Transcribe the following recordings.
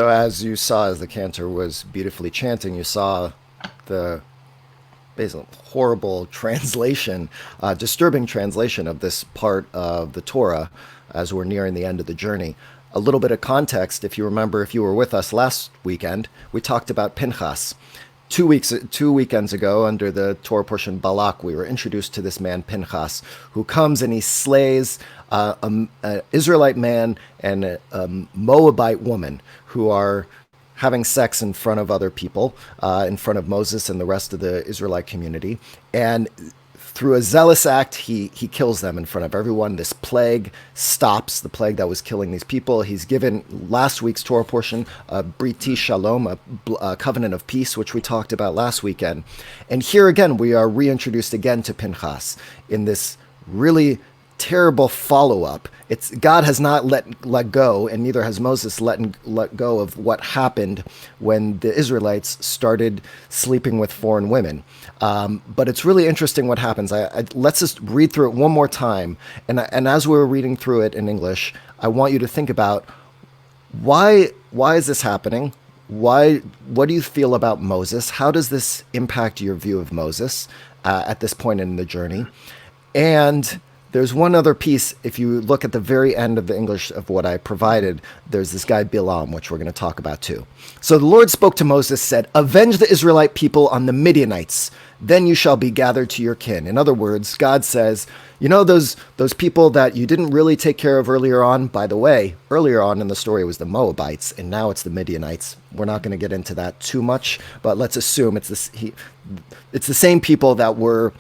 So as you saw, as the cantor was beautifully chanting, you saw the basically horrible translation, disturbing translation of this part of the Torah as we're nearing the end of the journey. A little bit of context, if you remember, if you were with us last weekend, we talked about Pinchas. 2 weekends ago, under the Torah portion Balak, we were introduced to this man Pinchas, who comes and he slays an Israelite man and a Moabite woman who are having sex in front of other people, in front of Moses and the rest of the Israelite community. And through a zealous act, he kills them in front of everyone. This plague stops, the plague that was killing these people. He's given last week's Torah portion, a Briti Shalom, a covenant of peace, which we talked about last weekend. And here again, we are reintroduced again to Pinchas in this really terrible follow-up. It's God has not let go, and neither has Moses let go of what happened when the Israelites started sleeping with foreign women. But it's really interesting what happens. Let's just read through it one more time, and as we were reading through it in English, I want you to think about why is this happening? What do you feel about Moses? How does this impact your view of Moses at this point in the journey? And there's one other piece. If you look at the very end of the English of what I provided, there's this guy Bilam, which we're going to talk about too. So the Lord spoke to Moses, said, "Avenge the Israelite people on the Midianites. Then you shall be gathered to your kin." In other words, God says, you know those people that you didn't really take care of earlier on? By the way, earlier on in the story it was the Moabites, and now it's the Midianites. We're not going to get into that too much, but let's assume it's the same people that were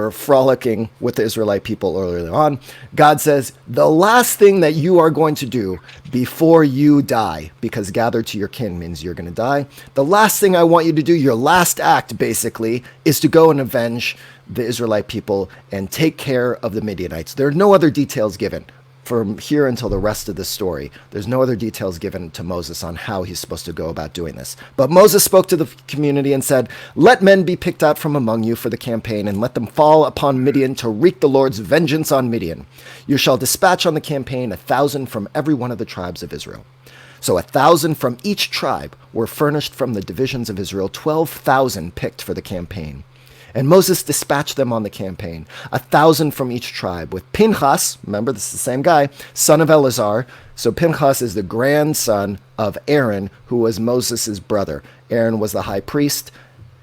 frolicking with the Israelite people earlier on. God says, the last thing that you are going to do before you die, because gather to your kin means you're going to die, the last thing I want you to do, your last act basically, is to go and avenge the Israelite people and take care of the Midianites. There are no other details given. From here until the rest of the story, there's no other details given to Moses on how he's supposed to go about doing this. But Moses spoke to the community and said, "Let men be picked out from among you for the campaign, and let them fall upon Midian to wreak the Lord's vengeance on Midian. You shall dispatch on the campaign 1,000 from every one of the tribes of Israel." So 1,000 from each tribe were furnished from the divisions of Israel, 12,000 picked for the campaign. And Moses dispatched them on the campaign, 1,000 from each tribe, with Pinchas, remember this is the same guy, son of Eleazar. So Pinchas is the grandson of Aaron, who was Moses' brother. Aaron was the high priest.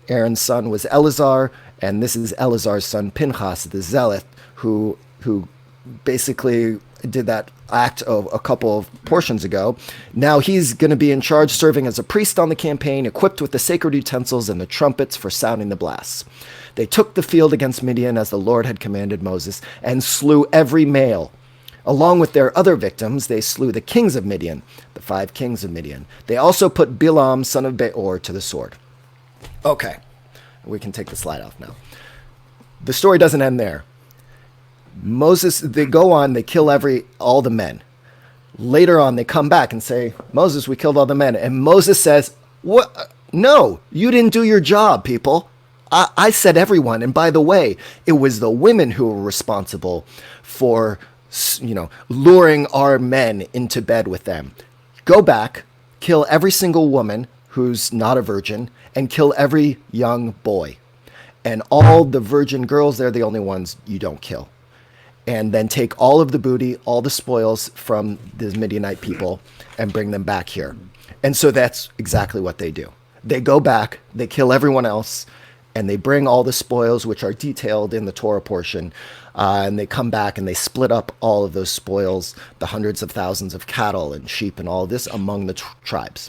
Aaron's son was Eleazar, and this is Eleazar's son Pinchas, the zealot, who basically did that act of a couple of portions ago. Now he's going to be in charge, serving as a priest on the campaign, equipped with the sacred utensils and the trumpets for sounding the blasts. They took the field against Midian as the Lord had commanded Moses, and slew every male. Along with their other victims, they slew the kings of Midian, the 5 kings of Midian. They also put Bilam, son of Beor, to the sword. Okay, we can take the slide off now. The story doesn't end there. Moses, they go on, they kill all the men. Later on, they come back and say, "Moses, we killed all the men." And Moses says, "What? No, you didn't do your job, people. I said everyone. And by the way, it was the women who were responsible for, luring our men into bed with them. Go back, kill every single woman who's not a virgin, and kill every young boy. And all the virgin girls, they're the only ones you don't kill. And then take all of the booty, all the spoils from the Midianite people, and bring them back here." And so that's exactly what they do. They go back, they kill everyone else, and they bring all the spoils, which are detailed in the Torah portion, and they come back and they split up all of those spoils, the hundreds of thousands of cattle and sheep and all this among the tribes.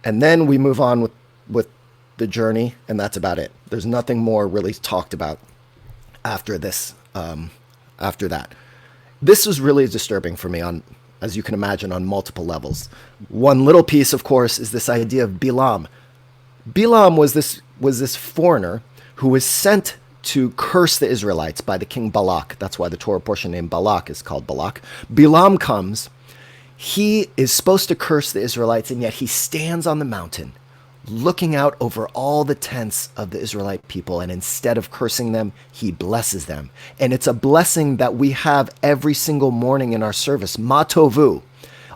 And then we move on with the journey, and that's about it. There's nothing more really talked about after this. After that, this was really disturbing for me as you can imagine, on multiple levels. One little piece, of course, is this idea of Bilam. Bilam was this foreigner who was sent to curse the Israelites by the king Balak. That's why the Torah portion named Balak is called Balak. Bilam comes. He is supposed to curse the Israelites, and yet he stands on the mountain looking out over all the tents of the Israelite people, and instead of cursing them, he blesses them. And it's a blessing that we have every single morning in our service. Ma tovu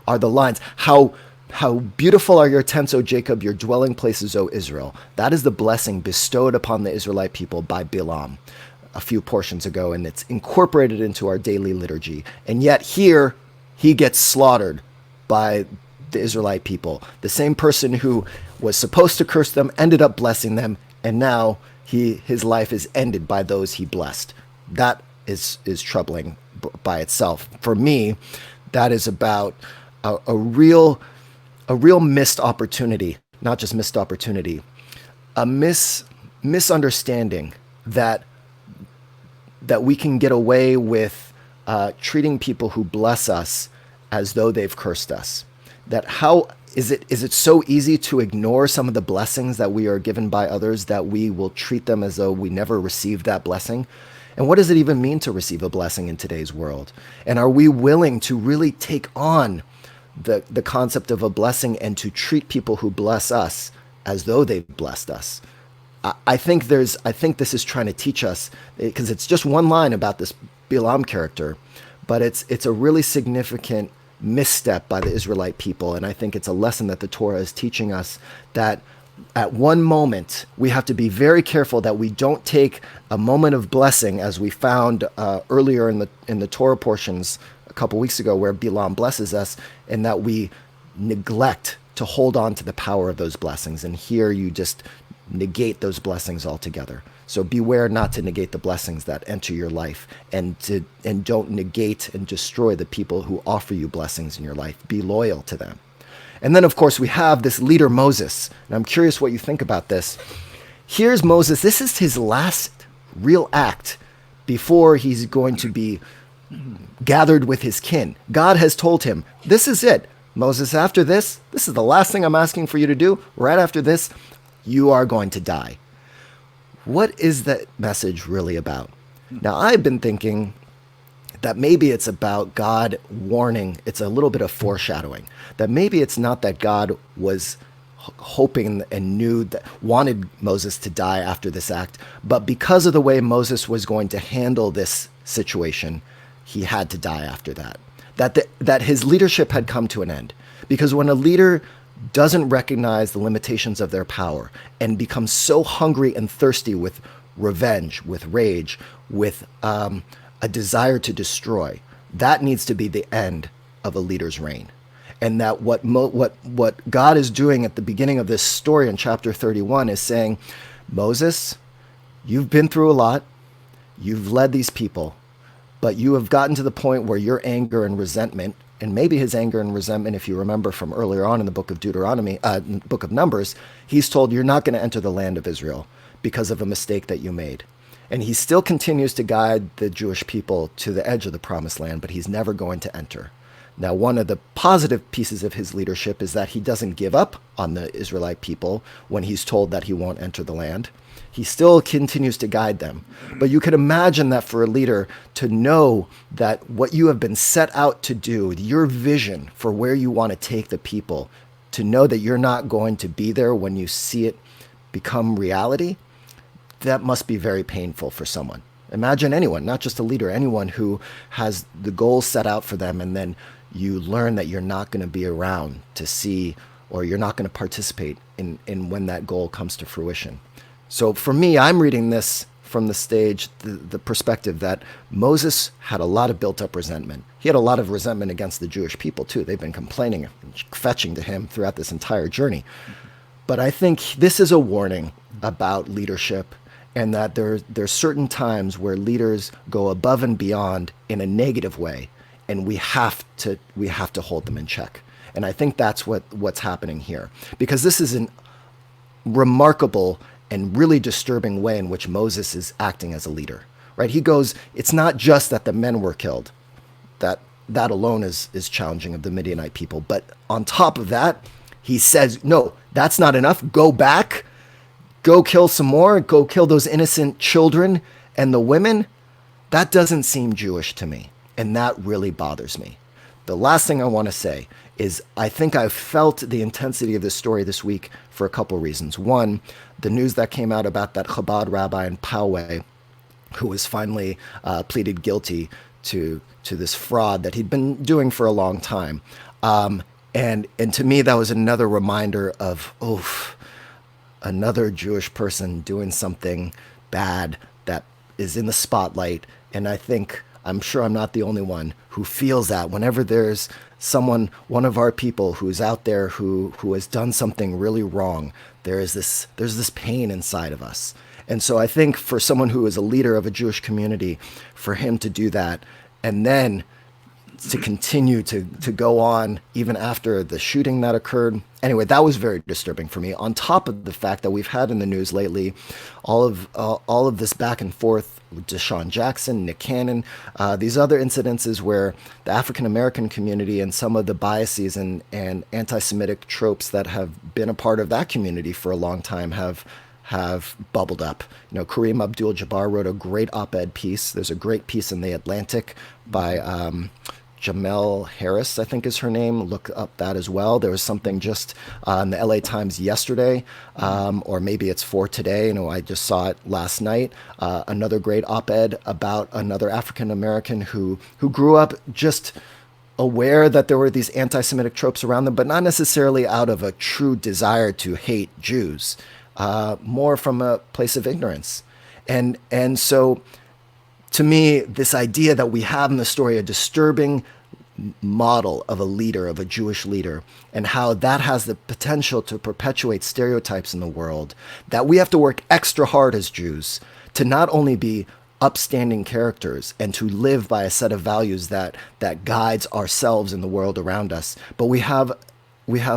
are the lines. How How beautiful are your tents, O Jacob, your dwelling places, O Israel. That is the blessing bestowed upon the Israelite people by Bilam a few portions ago, and it's incorporated into our daily liturgy. And yet here, he gets slaughtered by the Israelite people. The same person who was supposed to curse them ended up blessing them, and now his life is ended by those he blessed. That is troubling by itself. For me, that is about a real missed opportunity, not just missed opportunity, a misunderstanding that we can get away with treating people who bless us as though they've cursed us. That how is it so easy to ignore some of the blessings that we are given by others that we will treat them as though we never received that blessing? And what does it even mean to receive a blessing in today's world? And are we willing to really take on the concept of a blessing and to treat people who bless us as though they've blessed us? I think this is trying to teach us, because it's just one line about this Bilam character, but it's a really significant misstep by the Israelite people. And I think it's a lesson that the Torah is teaching us, that at one moment we have to be very careful that we don't take a moment of blessing, as we found earlier in the Torah portions a couple weeks ago, where Bilam blesses us, and that we neglect to hold on to the power of those blessings. And here you just negate those blessings altogether. So beware not to negate the blessings that enter your life, and don't negate and destroy the people who offer you blessings in your life. Be loyal to them. And then, of course, we have this leader, Moses. And I'm curious what you think about this. Here's Moses. This is his last real act before he's going to be gathered with his kin. God has told him, this is it. Moses, after this is the last thing I'm asking for you to do. Right after this, you are going to die. What is that message really about? Now, I've been thinking that maybe it's about God warning. It's a little bit of foreshadowing. That maybe it's not that God was hoping and wanted Moses to die after this act, but because of the way Moses was going to handle this situation, he had to die after that. That his leadership had come to an end. Because when a leader doesn't recognize the limitations of their power and becomes so hungry and thirsty with revenge, with rage, with a desire to destroy, that needs to be the end of a leader's reign. And that what God is doing at the beginning of this story in chapter 31 is saying, Moses, you've been through a lot, you've led these people, but you have gotten to the point where your anger and resentment, and maybe his anger and resentment, if you remember from earlier on in the book of book of Numbers, he's told you're not going to enter the land of Israel because of a mistake that you made. And he still continues to guide the Jewish people to the edge of the promised land, but he's never going to enter. Now, one of the positive pieces of his leadership is that he doesn't give up on the Israelite people when he's told that he won't enter the land. He still continues to guide them. But you can imagine that for a leader to know that what you have been set out to do, your vision for where you want to take the people, to know that you're not going to be there when you see it become reality, that must be very painful for someone. Imagine anyone, not just a leader, anyone who has the goals set out for them, and then you learn that you're not going to be around to see, or you're not going to participate in when that goal comes to fruition. So for me, I'm reading this from the perspective that Moses had a lot of built-up resentment. He had a lot of resentment against the Jewish people, too. They've been complaining and fetching to him throughout this entire journey. But I think this is a warning about leadership, and that there's certain times where leaders go above and beyond in a negative way, and we have to hold them in check. And I think that's what's happening here, because this is a remarkable and really disturbing way in which Moses is acting as a leader. Right? He goes, it's not just that the men were killed. That alone is challenging of the Midianite people. But on top of that, he says, no, that's not enough. Go back. Go kill some more. Go kill those innocent children and the women. That doesn't seem Jewish to me. And that really bothers me. The last thing I want to say is I think I've felt the intensity of this story this week for a couple reasons. One, the news that came out about that Chabad rabbi in Poway, who was finally pleaded guilty to this fraud that he'd been doing for a long time. And to me, that was another reminder of, oof, another Jewish person doing something bad that is in the spotlight. And I'm sure I'm not the only one who feels that whenever there's someone, one of our people who's out there who has done something really wrong, there's this pain inside of us. And so I think for someone who is a leader of a Jewish community, for him to do that and then to continue to go on even after the shooting that occurred. Anyway, that was very disturbing for me. On top of the fact that we've had in the news lately all of this back and forth with Deshaun Jackson, Nick Cannon, these other incidences where the African American community and some of the biases and anti-Semitic tropes that have been a part of that community for a long time have bubbled up. You know, Kareem Abdul-Jabbar wrote a great op-ed piece. There's a great piece in The Atlantic by Jamel Harris, I think is her name. Look up that as well. There was something just in the LA Times yesterday, or maybe it's for today. You know, I just saw it last night. Another great op-ed about another African American who grew up just aware that there were these anti-Semitic tropes around them, but not necessarily out of a true desire to hate Jews, more from a place of ignorance. And so to me, this idea that we have in the story a disturbing model of a leader, of a Jewish leader, and how that has the potential to perpetuate stereotypes in the world, that we have to work extra hard as Jews to not only be upstanding characters and to live by a set of values that guides ourselves in the world around us, but we have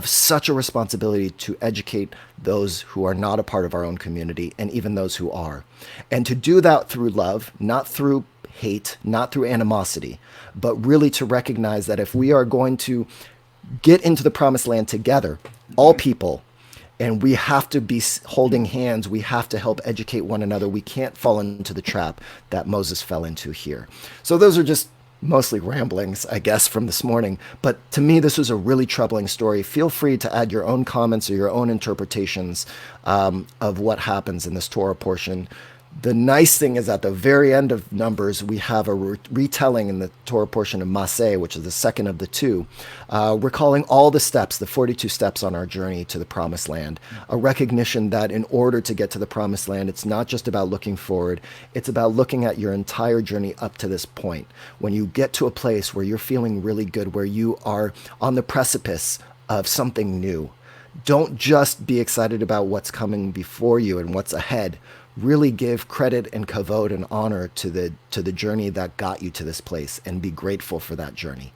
such a responsibility to educate those who are not a part of our own community and even those who are. And to do that through love, not through hate, not through animosity, but really to recognize that if we are going to get into the promised land together, all people, and we have to be holding hands, we have to help educate one another. We can't fall into the trap that Moses fell into here. So those are just mostly ramblings, I guess, from this morning. But to me, this was a really troubling story. Feel free to add your own comments or your own interpretations of what happens in this Torah portion. The nice thing is at the very end of Numbers, we have a retelling in the Torah portion of Masei, which is the second of the two, recalling all the steps, the 42 steps on our journey to the Promised Land, a recognition that in order to get to the Promised Land, it's not just about looking forward, it's about looking at your entire journey up to this point. When you get to a place where you're feeling really good, where you are on the precipice of something new, don't just be excited about what's coming before you and what's ahead. Really give credit and kavod and honor to the journey that got you to this place, and be grateful for that journey.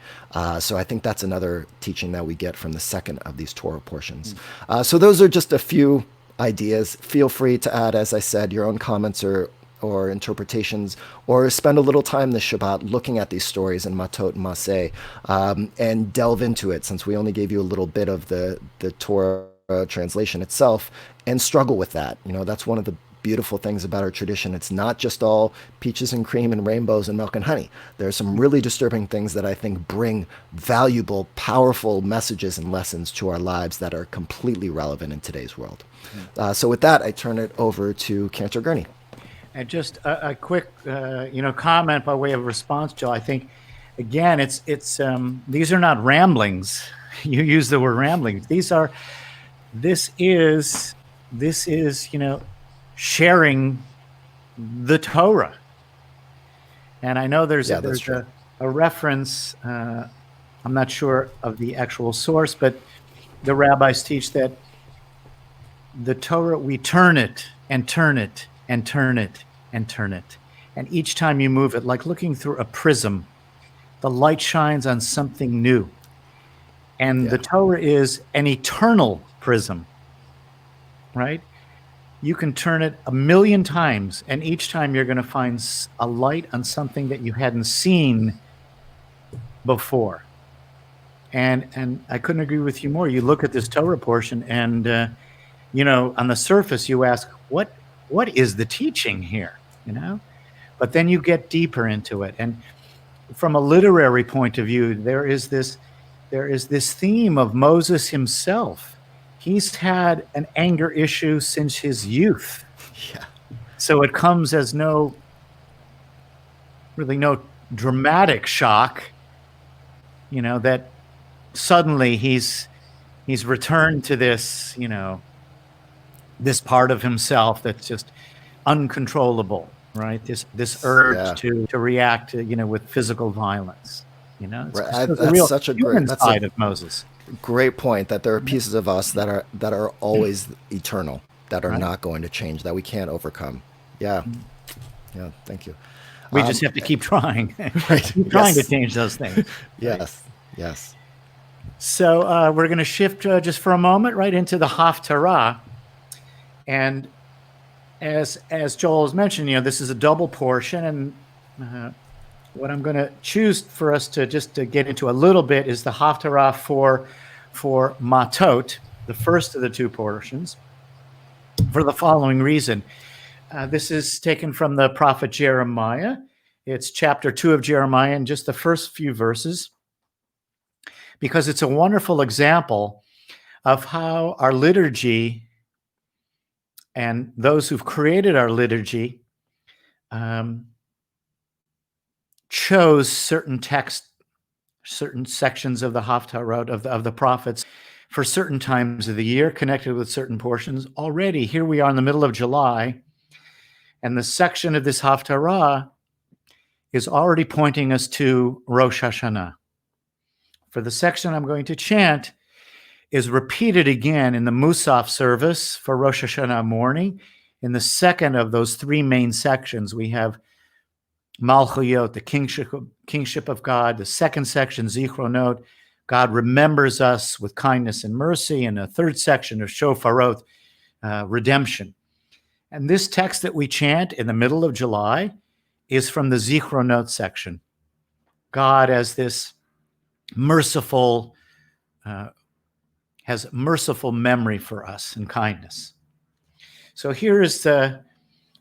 So I think that's another teaching that we get from the second of these Torah portions. So those are just a few ideas. Feel free to add, as I said, your own comments or interpretations, or spend a little time this Shabbat looking at these stories in Matot-Masei, and delve into it, since we only gave you a little bit of the Torah translation itself, and struggle with that. You know, that's one of the beautiful things about our tradition. It's not just all peaches and cream and rainbows and milk and honey. There are some really disturbing things that I think bring valuable, powerful messages and lessons to our lives that are completely relevant in today's world. So with that, I turn it over to Cantor Gurney. And just a quick, comment by way of response, Joe. I think, again, it's these are not ramblings. You use the word ramblings. This is sharing the Torah. And I know there's a reference, I'm not sure of the actual source, but the rabbis teach that the Torah, we turn it and turn it and turn it and turn it. And each time you move it, like looking through a prism, the light shines on something new. And the Torah is an eternal prism, right? You can turn it 1,000,000 times, and each time you're going to find a light on something that you hadn't seen before. And I couldn't agree with you more. You look at this Torah portion, and on the surface you ask, what is the teaching here? But then you get deeper into it, and from a literary point of view, there is this theme of Moses himself. He's had an anger issue since his youth. Yeah. So it comes as no dramatic shock, that suddenly he's returned to this, this part of himself that's just uncontrollable, right? This urge Yeah. to react to, with physical violence. It's Right. the real human That's a side of Moses. great point, that there are pieces of us that are always eternal, that are Right. not going to change, that we can't overcome. Yeah. Yeah. Thank you. We just have to keep trying, Right. keep trying to change those things. Yes. Right? Yes. So we're going to shift just for a moment right into the Haftarah. And as Joel has mentioned, this is a double portion, and what I'm going to choose for us to just to get into a little bit is the Haftarah for Matot, the first of the two portions, for the following reason. This is taken from the prophet Jeremiah. It's chapter 2 of Jeremiah, and just the first few verses, because it's a wonderful example of how our liturgy and those who've created our liturgy chose certain text, certain sections of the Haftarah of the prophets for certain times of the year, connected with certain portions. Already, here we are in the middle of July, and the section of this Haftarah is already pointing us to Rosh Hashanah. For the section I'm going to chant is repeated again in the Musaf service for Rosh Hashanah morning. In the second of those three main sections, we have Malchuyot, the kingship of God. The second section, Zichronot, God remembers us with kindness and mercy. And the third section of Shofarot, redemption. And this text that we chant in the middle of July is from the Zichronot section. God as this merciful, has merciful memory for us and kindness. So here is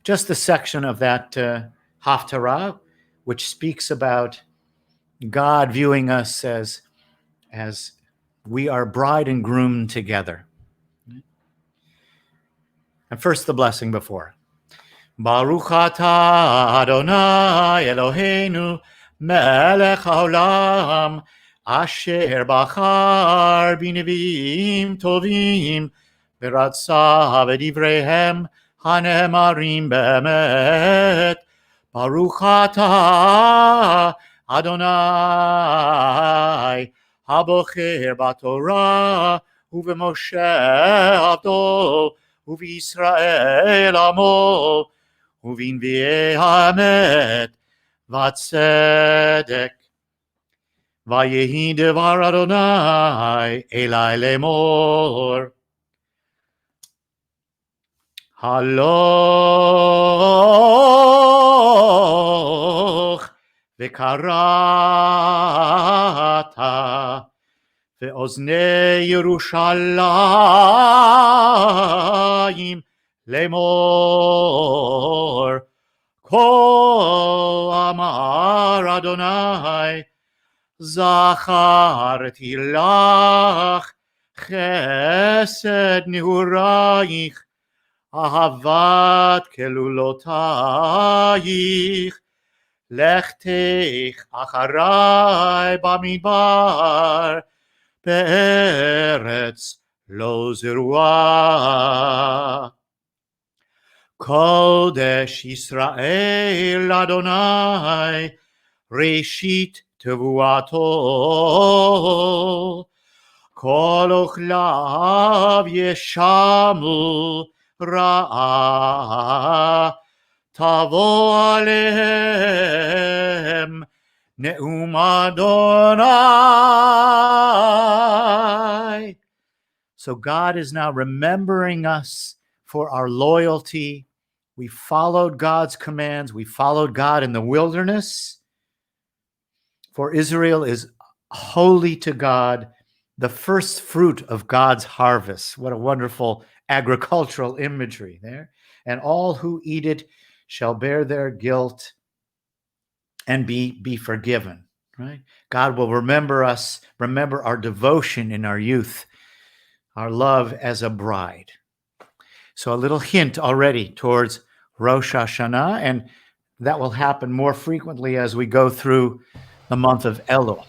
just the section of that Haftarah, which speaks about God viewing us as we are bride and groom together. And first the blessing before. Baruch atah Adonai Eloheinu melech haolam asher bachar b'neviim tovim v'ratza v'divreihem hanemarim be'emet. Baruch atah Adonai habocher b'Torah uveMoshe avdo uV'Yisrael amo ובנביאי האמת והצדק. ויהי דבר אדוני אלי לאמור. הלוך וקראת ואוזני ירושלים לאמור. כה אמר אדוני זכרתי לך חסד נעורייך אהבת כלולותייך לכתך אחרי במדבר בארץ לא זרועה. קודש ישראל אדוני ראשית תבואתו כל אוכליו ישמו רעה תבוא עליהם נאום Adonai. So God is now remembering us for our loyalty. We followed God's commands. We followed God in the wilderness. For Israel is holy to God, the first fruit of God's harvest. What a wonderful agricultural imagery there. And all who eat it shall bear their guilt and be forgiven. Right? God will remember us, remember our devotion in our youth, our love as a bride. So a little hint already towards Rosh Hashanah, and that will happen more frequently as we go through the month of Elul.